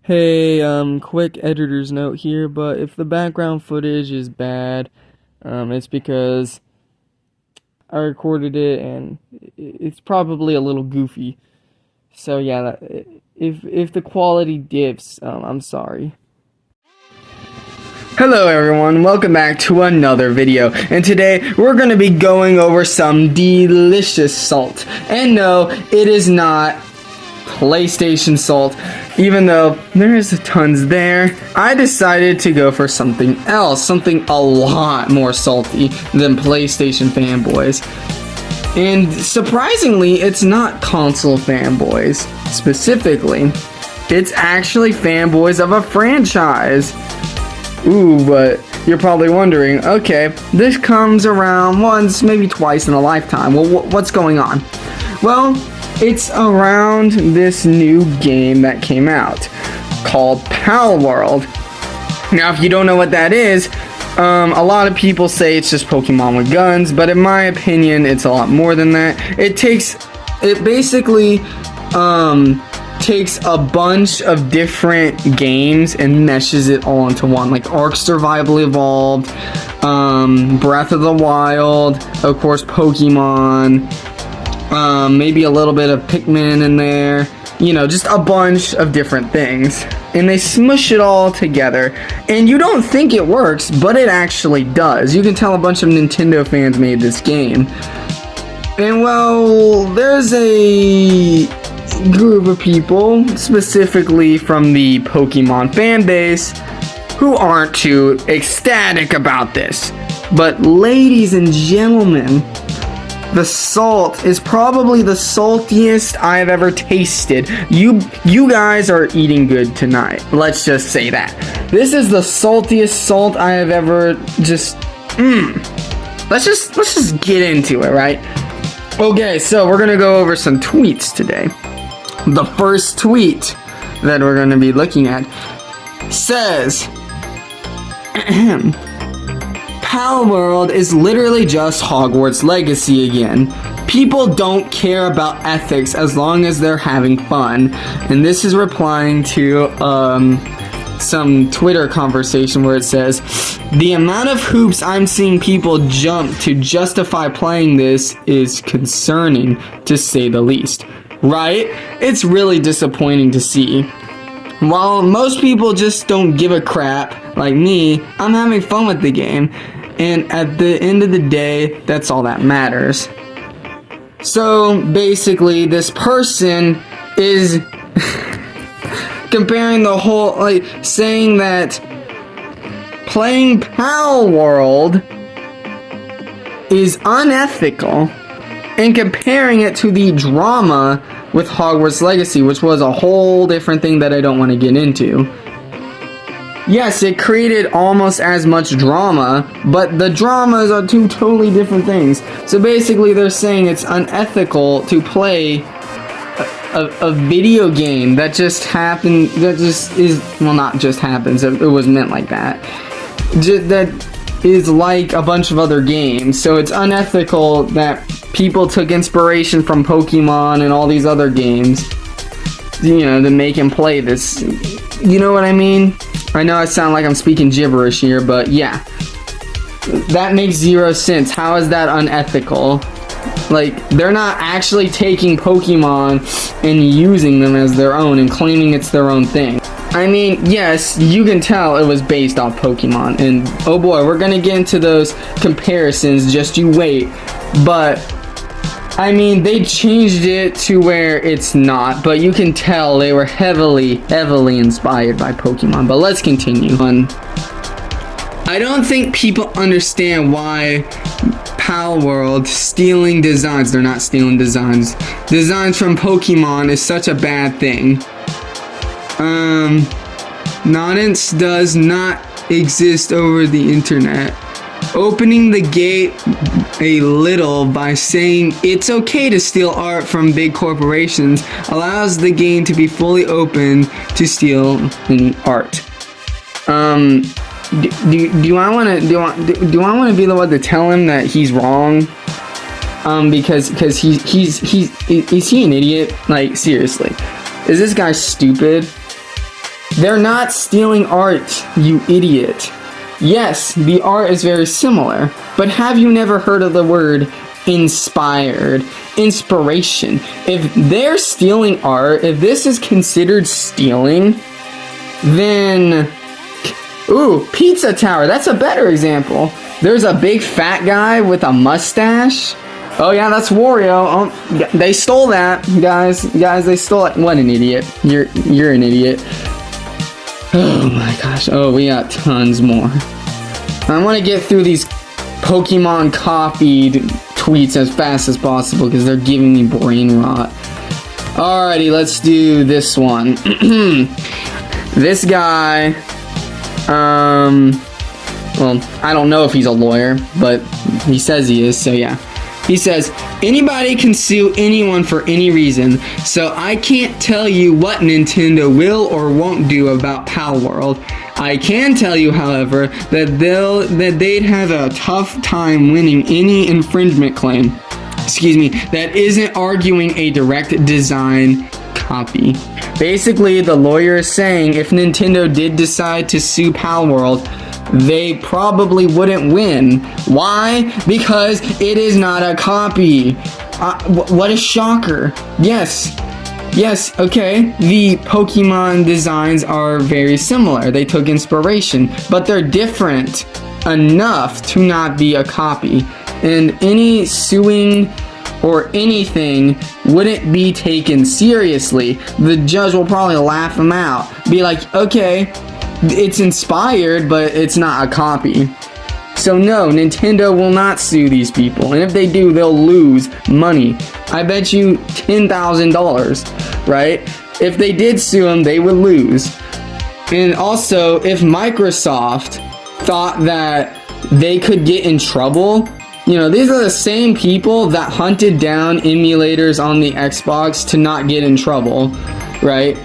Hey, quick editor's note here, but if the background footage is bad, it's because I recorded it and it's probably a little goofy. So yeah, if the quality dips, I'm sorry. Hello everyone, welcome back to another video, and today we're going to be going over some delicious salt. And no, it is not PlayStation salt, even though there is tons there. I decided to go for something else, something a lot more salty than PlayStation Fanboys. And surprisingly, it's not console fanboys specifically. It's actually fanboys of a franchise. Ooh, but you're probably wondering, okay, this comes around once, maybe twice in a lifetime. Well, what's going on? Well, it's around this new game that came out called Palworld. Now, if you don't know what that is, a lot of people say it's just Pokemon with guns, but in my opinion, it's a lot more than that. It basically takes a bunch of different games and meshes it all into one, like Ark Survival Evolved, Breath of the Wild, of course Pokemon, maybe a little bit of Pikmin in there, you know, just a bunch of different things, and they smush it all together, and you don't think it works, but it actually does. You can tell a bunch of Nintendo fans made this game. And well, there's a group of people, specifically from the Pokemon fan base, who aren't too ecstatic about this. But ladies and gentlemen, the salt is probably the saltiest I've ever tasted. You guys are eating good tonight. Let's just say that. This is the saltiest salt I have ever Let's just get into it, right? Okay, so we're gonna go over some tweets today. The first tweet that we're gonna be looking at says, Palworld is literally just Hogwarts Legacy again. People don't care about ethics as long as they're having fun. And this is replying to some Twitter conversation where it says, the amount of hoops I'm seeing people jump to justify playing this is concerning, to say the least. Right? It's really disappointing to see. While most people just don't give a crap, like me, I'm having fun with the game. And at the end of the day, that's all that matters. So basically, this person is comparing the whole, like, saying that playing Palworld is unethical and comparing it to the drama with Hogwarts Legacy, which was a whole different thing that I don't want to get into. Yes, it created almost as much drama, but the dramas are two totally different things. So basically, they're saying it's unethical to play a video game that just happened, that just is, well, not just happens, it was meant like that. That is like a bunch of other games. So it's unethical that people took inspiration from Pokemon and all these other games, you know, to make him play this. You know what I mean? I know I sound like I'm speaking gibberish here, but yeah. That makes zero sense. How is that unethical? Like, they're not actually taking Pokemon and using them as their own and claiming it's their own thing. I mean, yes, you can tell it was based off Pokemon, and oh boy, we're gonna get into those comparisons, just you wait. But I mean, they changed it to where it's not, but you can tell they were heavily inspired by Pokemon. But let's continue on. I don't think people understand why Palworld stealing designs, they're not stealing designs from Pokemon is such a bad thing. Nonsense does not exist over the internet. Opening the gate a little by saying it's okay to steal art from big corporations allows the game to be fully open to steal any art. Do I want to be the one to tell him that he's wrong? Because is he an idiot? Like, seriously, is this guy stupid? They're not stealing art, you idiot. Yes, the art is very similar, but have you never heard of the word inspired? Inspiration. If they're stealing art, if this is considered stealing, then... Ooh, Pizza Tower, that's a better example. There's a big fat guy with a mustache. Oh yeah, that's Wario. Oh, they stole that, guys. Guys, they stole it. What an idiot. You're an idiot. Oh my gosh. Oh, we got tons more. I want to get through these Pokemon copied tweets as fast as possible because they're giving me brain rot. Alrighty, let's do this one. This guy, well, I don't know if he's a lawyer, but he says he is, so yeah. He says, anybody can sue anyone for any reason, so I can't tell you what Nintendo will or won't do about Palworld. I can tell you, however, that they'd have a tough time winning any infringement claim, that isn't arguing a direct design copy. Basically, the lawyer is saying if Nintendo did decide to sue Palworld, they probably wouldn't win. Why? Because it is not a copy. What a shocker. Yes, okay. The Pokemon designs are very similar. They took inspiration, but they're different enough to not be a copy. And any suing or anything wouldn't be taken seriously. The judge will probably laugh them out. Be like, okay, it's inspired, but it's not a copy. So no, Nintendo will not sue these people. And if they do, they'll lose money. I bet you $10,000, right? If they did sue them, they would lose. And also, if Microsoft thought that they could get in trouble, you know, these are the same people that hunted down emulators on the Xbox to not get in trouble, right?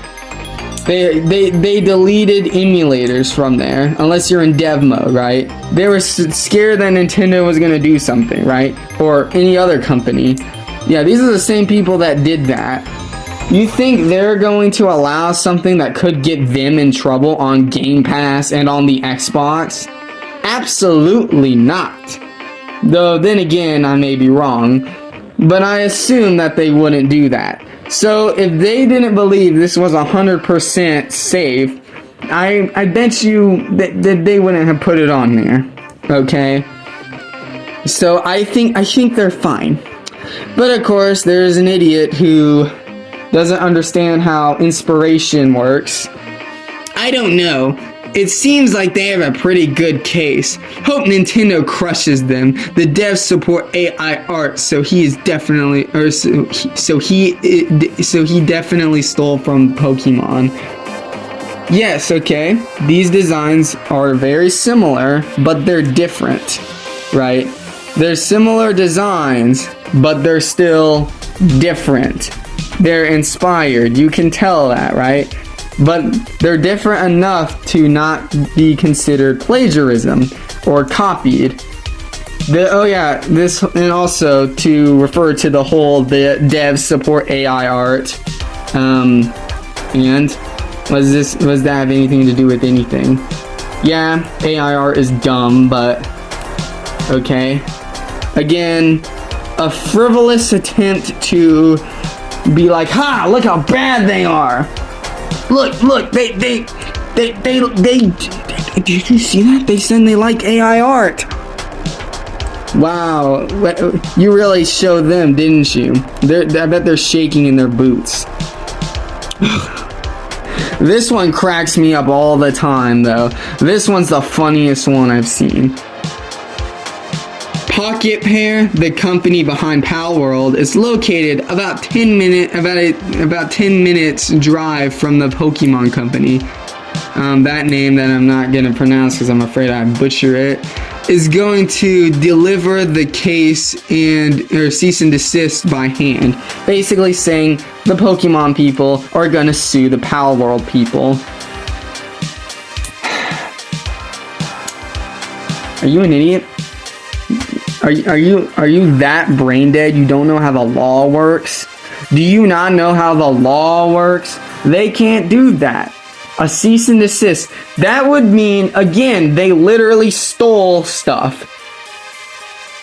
They deleted emulators from there, unless you're in dev mode, right? They were scared that Nintendo was gonna do something, right? Or any other company. Yeah, these are the same people that did that. You think they're going to allow something that could get them in trouble on Game Pass and on the Xbox? Absolutely not. Though, then again, I may be wrong. But I assume that they wouldn't do that. So, if they didn't believe this was 100% safe, I bet you that they wouldn't have put it on there. Okay? So, I think they're fine. But of course, there's an idiot who doesn't understand how inspiration works. I don't know. It seems like they have a pretty good case. Hope Nintendo crushes them. The devs support AI art, so he is definitely, so he definitely stole from Pokemon. Yes, okay. These designs are very similar, but they're different, right? They're similar designs, but they're still different. They're inspired. You can tell that, right? But they're different enough to not be considered plagiarism or copied. And also to refer to the whole devs support AI art. And was that have anything to do with anything? Yeah, AI art is dumb, but okay. Again, a frivolous attempt to be like, ha, look how bad they are. Look, they did you see that? They said they like AI art. Wow, you really showed them, didn't you? I bet they're shaking in their boots. This one cracks me up all the time, though. This one's the funniest one I've seen. Pocket Pair, the company behind Palworld, is located about 10 minutes drive from the Pokemon company. That name that I'm not gonna pronounce because I'm afraid I butcher it, is going to deliver the case or cease and desist by hand. Basically saying the Pokemon people are gonna sue the Palworld people. Are you an idiot? Are you that brain dead you don't know how the law works? Do you not know how the law works? They can't do that. A cease and desist. That would mean, again, they literally stole stuff.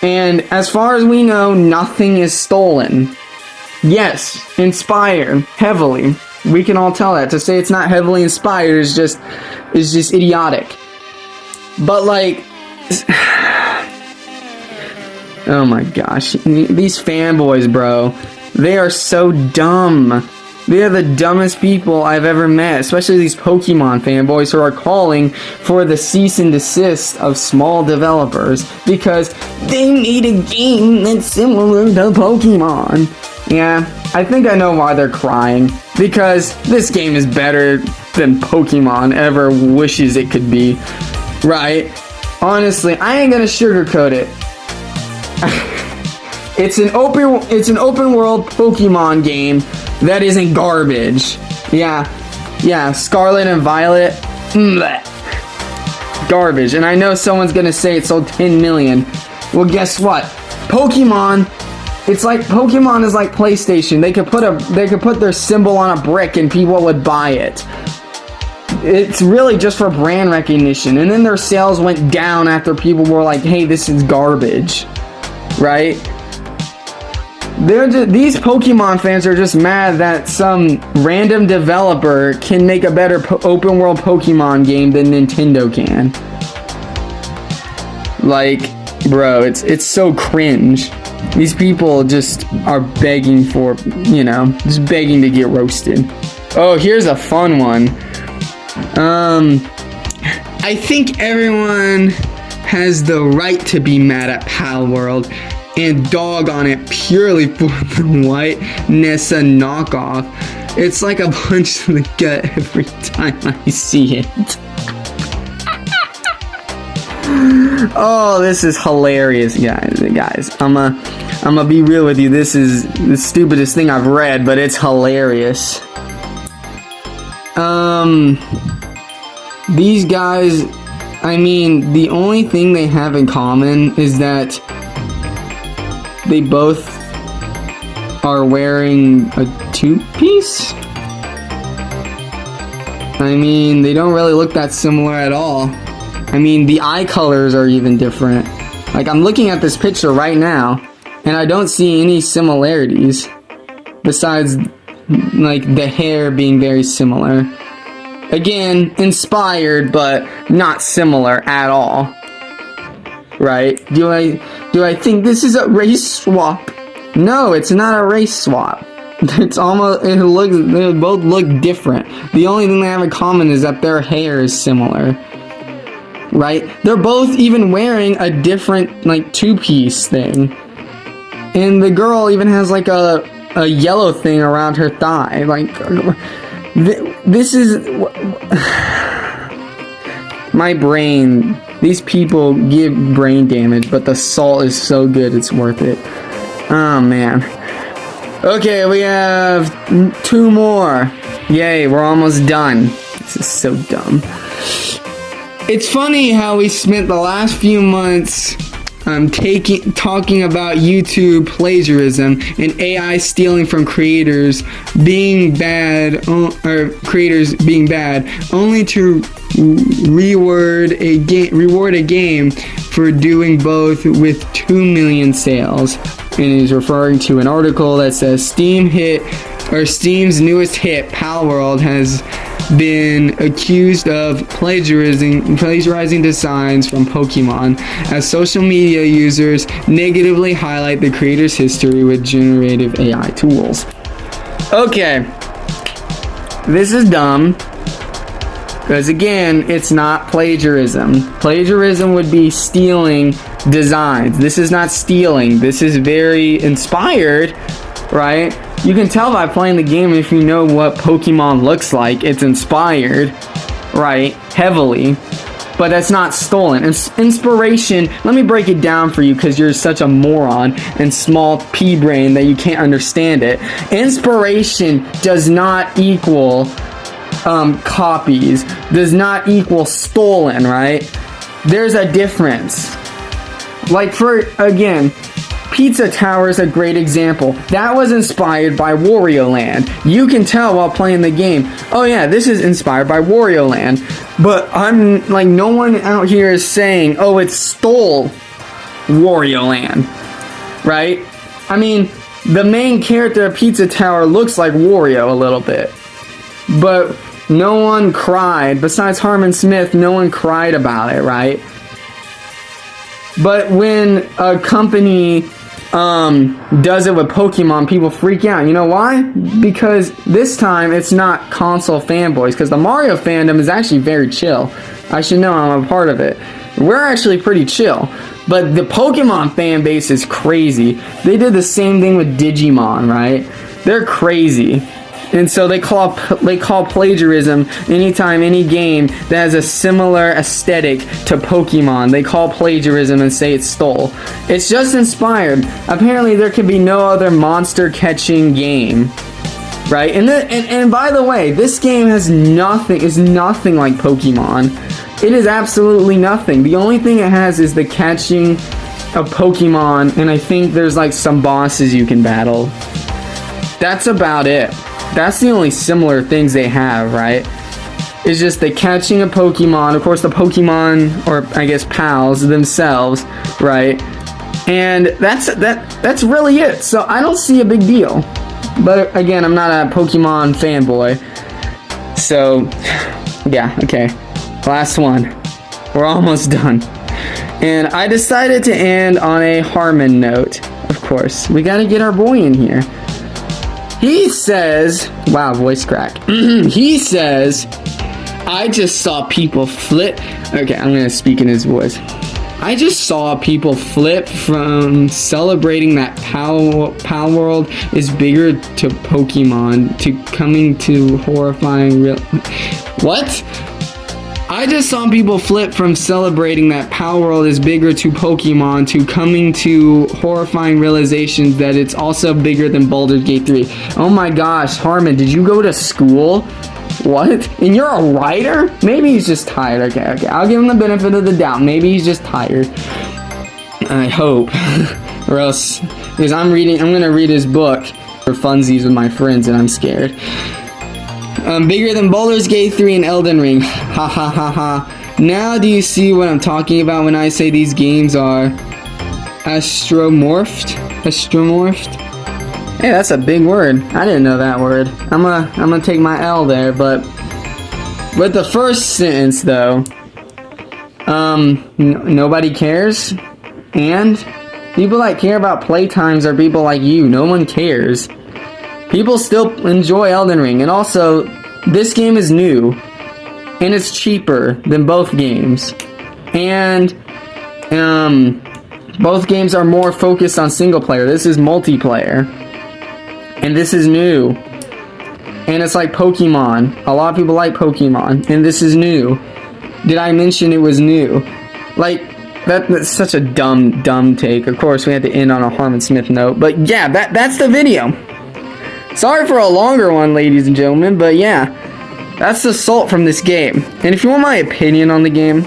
And as far as we know, nothing is stolen. Yes, inspired heavily. We can all tell that. To say it's not heavily inspired is just idiotic. But like, oh my gosh, these fanboys, bro, they are so dumb. They are the dumbest people I've ever met, especially these Pokemon fanboys who are calling for the cease and desist of small developers because they made a game that's similar to Pokemon. Yeah, I think I know why they're crying. Because this game is better than Pokemon ever wishes it could be. Right? Honestly, I ain't gonna sugarcoat it. It's an open world Pokemon game that isn't garbage. Yeah, Scarlet and Violet. Garbage. And I know someone's gonna say it sold 10 million. Well, guess what? Pokemon, it's like Pokemon is like PlayStation. They could put their symbol on a brick and people would buy it. It's really just for brand recognition. And then their sales went down after people were like, "Hey, this is garbage." Right? These Pokemon fans are just mad that some random developer can make a better open world Pokemon game than Nintendo can. Like, bro, it's so cringe. These people just are begging for, just begging to get roasted. Oh, here's a fun one. I think everyone has the right to be mad at Palworld and dog on it purely for the white Nessa knockoff. It's like a punch to the gut every time I see it. Oh, this is hilarious, guys. I'm gonna be real with you. This is the stupidest thing I've read, but it's hilarious. These guys, I mean, the only thing they have in common is that they both are wearing a two-piece. I mean, they don't really look that similar at all. I mean, the eye colors are even different. Like, I'm looking at this picture right now, and I don't see any similarities. Besides, like, the hair being very similar. Again, inspired, but not similar at all. Right? Do I think this is a race swap? No, it's not a race swap. They both look different. The only thing they have in common is that their hair is similar. Right? They're both even wearing a different, like, two-piece thing. And the girl even has, like, a yellow thing around her thigh. Like, this is... My brain... These people give brain damage, but the salt is so good, it's worth it. Oh, man. Okay, we have 2 more. Yay, we're almost done. This is so dumb. It's funny how we spent the last few months talking about YouTube plagiarism and AI stealing from creators being bad, or creators being bad, only to reward a game for doing both with 2 million sales. And he's referring to an article that says Steam's newest hit, Palworld, has been accused of plagiarizing designs from Pokemon, as social media users negatively highlight the creator's history with generative AI tools. Okay, this is dumb, because again, it's not plagiarism. Plagiarism would be stealing designs. This is not stealing. This is very inspired, right? You can tell by playing the game if you know what Pokemon looks like. It's inspired, right? Heavily. But that's not stolen. Inspiration, let me break it down for you because you're such a moron and small pea brain that you can't understand it. Inspiration does not equal copies. Does not equal stolen, right? There's a difference. Like, again, Pizza Tower is a great example. That was inspired by Wario Land. You can tell while playing the game, oh yeah, this is inspired by Wario Land. But I'm like, no one out here is saying, oh, it stole Wario Land, right? I mean, the main character of Pizza Tower looks like Wario a little bit, but no one cried. Besides Harmon Smith, no one cried about it, right? But when a company does it with Pokemon, people freak out. You know why? Because this time it's not console fanboys, because the Mario fandom is actually very chill. I should know, I'm a part of it. We're actually pretty chill. But the Pokemon fan base is crazy. They did the same thing with Digimon, right? They're crazy. And so they call plagiarism anytime any game that has a similar aesthetic to Pokemon. They call plagiarism and say it stole. It's just inspired. Apparently there could be no other monster catching game, right? And by the way, this game is nothing like Pokemon. It is absolutely nothing. The only thing it has is the catching of Pokemon, and I think there's like some bosses you can battle. That's about it. That's the only similar things they have, right? It's just the catching a Pokemon, of course the Pokemon, or I guess pals themselves, right? And that's really it. So I don't see a big deal. But again, I'm not a Pokemon fanboy. So yeah, okay. Last one. We're almost done. And I decided to end on a Harmon note. Of course, we gotta get our boy in here. He says, wow, voice crack. He says, I just saw people flip. Okay, I'm gonna speak in his voice. I just saw people flip from celebrating that Palworld is bigger to Pokemon to coming to horrifying real. What? I just saw people flip from celebrating that Palworld is bigger to Pokemon to coming to horrifying realizations that it's also bigger than Baldur's Gate 3. Oh my gosh, Harmon, did you go to school? What? And you're a writer? Maybe he's just tired. Okay. I'll give him the benefit of the doubt. Maybe he's just tired. I hope. Or else, because I'm gonna read his book for funsies with my friends and I'm scared. Bigger than Baldur's Gate 3 and Elden Ring. Ha ha ha ha. Now do you see what I'm talking about when I say these games are astromorphed? Hey, that's a big word. I didn't know that word. I'm gonna take my L there, but with the first sentence though, nobody cares, and people that care about playtimes are people like you. No one cares. People still enjoy Elden Ring, and also, this game is new, and it's cheaper than both games, and both games are more focused on single player. This is multiplayer, and this is new, and it's like Pokemon. A lot of people like Pokemon, and this is new. Did I mention it was new? Like, that's such a dumb take. Of course, we had to end on a Harmon Smith note, but yeah, that's the video. Sorry for a longer one, ladies and gentlemen, but yeah, that's the salt from this game. And if you want my opinion on the game,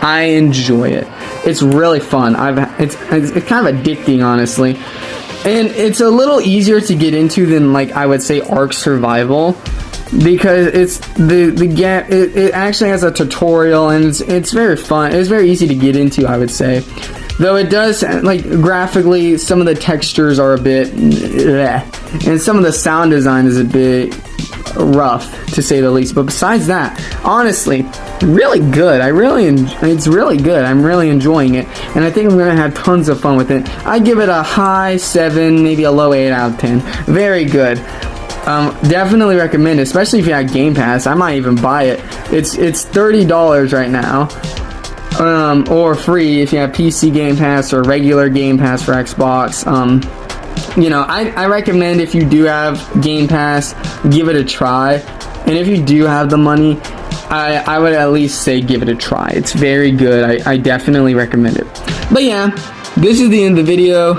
I enjoy it. It's really fun. It's kind of addicting, honestly, and it's a little easier to get into than, like, I would say Ark Survival, because it's the game. It actually has a tutorial, and it's very fun. It's very easy to get into, I would say. Though it does, like, graphically, some of the textures are a bit bleh, and some of the sound design is a bit rough, to say the least. But besides that, honestly, really good. It's really good. I'm really enjoying it, and I think I'm gonna have tons of fun with it. I give it a high 7, maybe a low 8 out of 10. Very good. Definitely recommend it, especially if you have Game Pass. I might even buy it. It's $30 right now. Or free if you have PC Game Pass or regular Game Pass for Xbox. You know, I recommend, if you do have Game Pass, give it a try. And if you do have the money, I would at least say give it a try. It's very good. I definitely recommend it. But yeah, this is the end of the video.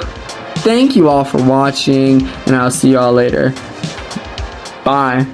Thank you all for watching, and I'll see y'all later. Bye.